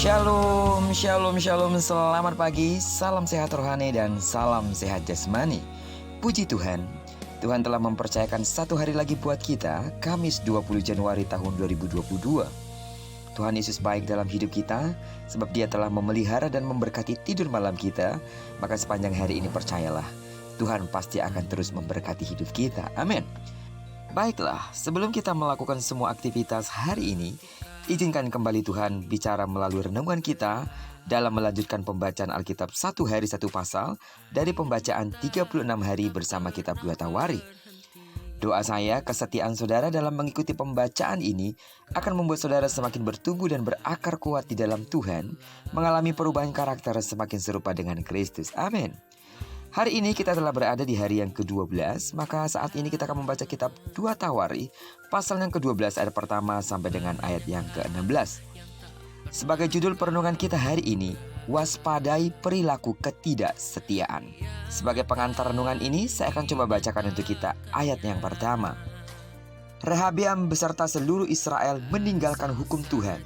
Shalom, shalom, shalom, selamat pagi, salam sehat rohani dan salam sehat jasmani. Puji Tuhan, Tuhan telah mempercayakan satu hari lagi buat kita, Kamis 20 Januari tahun 2022. Tuhan Yesus baik dalam hidup kita, sebab Dia telah memelihara dan memberkati tidur malam kita. Maka sepanjang hari ini percayalah, Tuhan pasti akan terus memberkati hidup kita. Amin. Baiklah, sebelum kita melakukan semua aktivitas hari ini, izinkan kembali Tuhan bicara melalui renungan kita dalam melanjutkan pembacaan Alkitab satu hari satu pasal dari pembacaan 36 hari bersama kitab 2 Tawari. Doa saya, kesetiaan saudara dalam mengikuti pembacaan ini akan membuat saudara semakin bertumbuh dan berakar kuat di dalam Tuhan, mengalami perubahan karakter semakin serupa dengan Kristus. Amin. Hari ini kita telah berada di hari yang ke-12, maka saat ini kita akan membaca kitab 2 Tawari, pasal yang ke-12 ayat pertama sampai dengan ayat yang ke-16. Sebagai judul perenungan kita hari ini, waspadai perilaku ketidaksetiaan. Sebagai pengantar renungan ini, saya akan coba bacakan untuk kita ayat yang pertama. Rehabeam beserta seluruh Israel meninggalkan hukum Tuhan,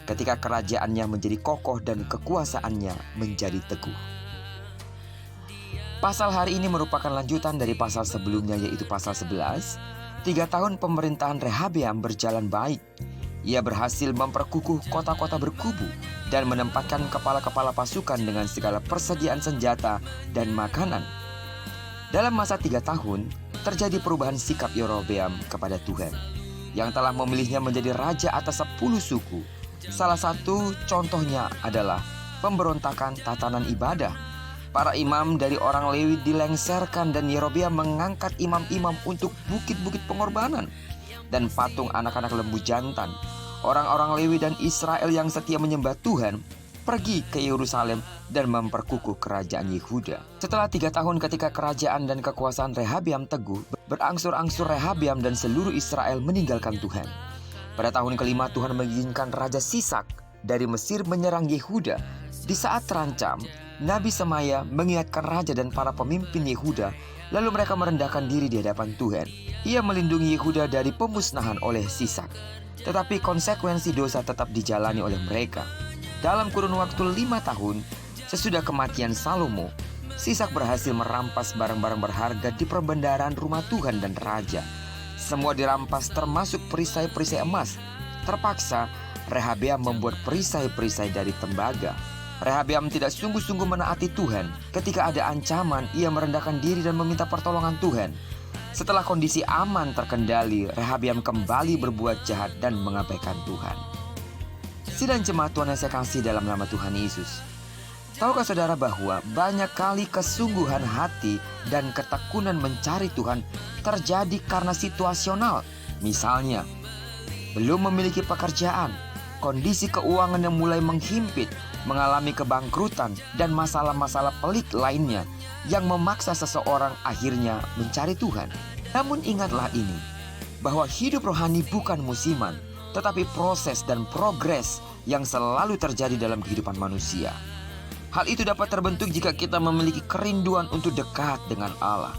ketika kerajaannya menjadi kokoh dan kekuasaannya menjadi teguh. Pasal hari ini merupakan lanjutan dari pasal sebelumnya, yaitu pasal 11. 3 tahun pemerintahan Rehabeam berjalan baik. Ia berhasil memperkukuh kota-kota berkubu dan menempatkan kepala-kepala pasukan dengan segala persediaan senjata dan makanan. Dalam masa 3 tahun, terjadi perubahan sikap Yerobeam kepada Tuhan, yang telah memilihnya menjadi raja atas 10 suku. Salah satu contohnya adalah pemberontakan tatanan ibadah. Para imam dari orang Lewi dilengserkan dan Yerobeam mengangkat imam-imam untuk bukit-bukit pengorbanan dan patung anak-anak lembu jantan. Orang-orang Lewi dan Israel yang setia menyembah Tuhan pergi ke Yerusalem dan memperkukuh kerajaan Yehuda. Setelah 3 tahun ketika kerajaan dan kekuasaan Rehabeam teguh, berangsur-angsur Rehabeam dan seluruh Israel meninggalkan Tuhan. Pada tahun kelima Tuhan mengizinkan Raja Sisak dari Mesir menyerang Yehuda. Di saat terancam, Nabi Semaya mengingatkan raja dan para pemimpin Yehuda, lalu mereka merendahkan diri di hadapan Tuhan. Ia melindungi Yehuda dari pemusnahan oleh Sisak, tetapi konsekuensi dosa tetap dijalani oleh mereka. Dalam kurun waktu 5 tahun, sesudah kematian Salomo, Sisak berhasil merampas barang-barang berharga di perbendaharaan rumah Tuhan dan raja. Semua dirampas termasuk perisai-perisai emas. Terpaksa, Rehabeam membuat perisai-perisai dari tembaga. Rehabeam tidak sungguh-sungguh menaati Tuhan. Ketika ada ancaman, ia merendahkan diri dan meminta pertolongan Tuhan. Setelah kondisi aman terkendali, Rehabeam kembali berbuat jahat dan mengabaikan Tuhan. Sidang jemaat Tuhan yang saya kasih dalam nama Tuhan Yesus, tahukah saudara bahwa banyak kali kesungguhan hati dan ketekunan mencari Tuhan terjadi karena situasional. Misalnya, belum memiliki pekerjaan, kondisi keuangan yang mulai menghimpit, mengalami kebangkrutan, dan masalah-masalah pelik lainnya yang memaksa seseorang akhirnya mencari Tuhan. Namun ingatlah ini, bahwa hidup rohani bukan musiman, tetapi proses dan progres yang selalu terjadi dalam kehidupan manusia. Hal itu dapat terbentuk jika kita memiliki kerinduan untuk dekat dengan Allah.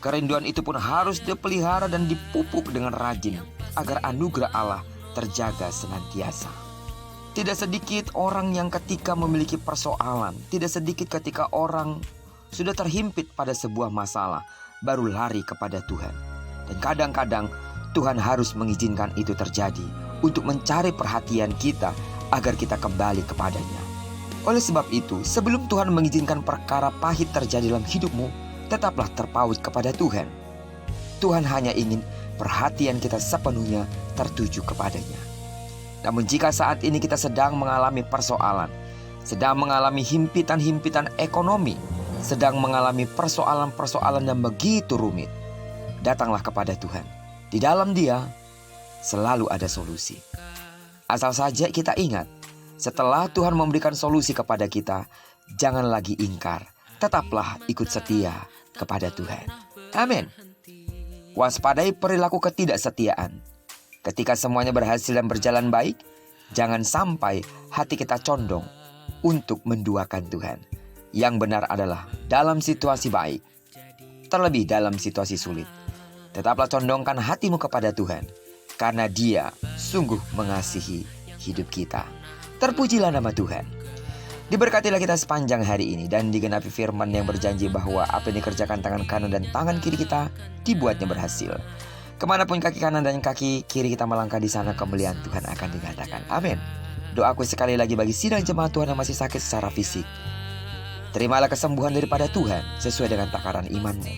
Kerinduan itu pun harus dipelihara dan dipupuk dengan rajin, agar anugerah Allah terjaga senantiasa. Tidak sedikit orang yang ketika memiliki persoalan, tidak sedikit ketika orang sudah terhimpit pada sebuah masalah, baru lari kepada Tuhan. Dan kadang-kadang Tuhan harus mengizinkan itu terjadi untuk mencari perhatian kita agar kita kembali kepadanya. Oleh sebab itu, sebelum Tuhan mengizinkan perkara pahit terjadi dalam hidupmu, tetaplah terpaut kepada Tuhan. Tuhan hanya ingin perhatian kita sepenuhnya tertuju kepadanya. Namun jika saat ini kita sedang mengalami persoalan, sedang mengalami himpitan-himpitan ekonomi, sedang mengalami persoalan-persoalan yang begitu rumit, datanglah kepada Tuhan. Di dalam Dia selalu ada solusi. Asal saja kita ingat, setelah Tuhan memberikan solusi kepada kita, jangan lagi ingkar, tetaplah ikut setia kepada Tuhan. Amin. Waspadai perilaku ketidaksetiaan. Ketika semuanya berhasil dan berjalan baik, jangan sampai hati kita condong untuk menduakan Tuhan. Yang benar adalah dalam situasi baik, terlebih dalam situasi sulit, tetaplah condongkan hatimu kepada Tuhan, karena Dia sungguh mengasihi hidup kita. Terpujilah nama Tuhan. Diberkatilah kita sepanjang hari ini dan digenapi firman yang berjanji bahwa apa yang dikerjakan tangan kanan dan tangan kiri kita dibuatnya berhasil. Kemanapun kaki kanan dan kaki kiri kita melangkah, di sana kemuliaan Tuhan akan dinyatakan. Amin. Doaku sekali lagi bagi sidang jemaat Tuhan yang masih sakit secara fisik. Terimalah kesembuhan daripada Tuhan sesuai dengan takaran imanmu.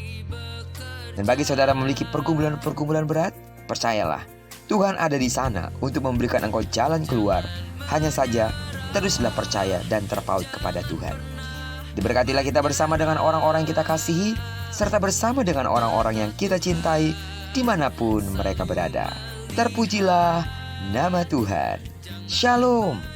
Dan bagi saudara memiliki pergumulan berat, percayalah, Tuhan ada di sana untuk memberikan engkau jalan keluar. Hanya saja, teruslah percaya dan terpaut kepada Tuhan. Diberkatilah kita bersama dengan orang-orang yang kita kasihi, serta bersama dengan orang-orang yang kita cintai, dimanapun mereka berada. Terpujilah nama Tuhan. Shalom.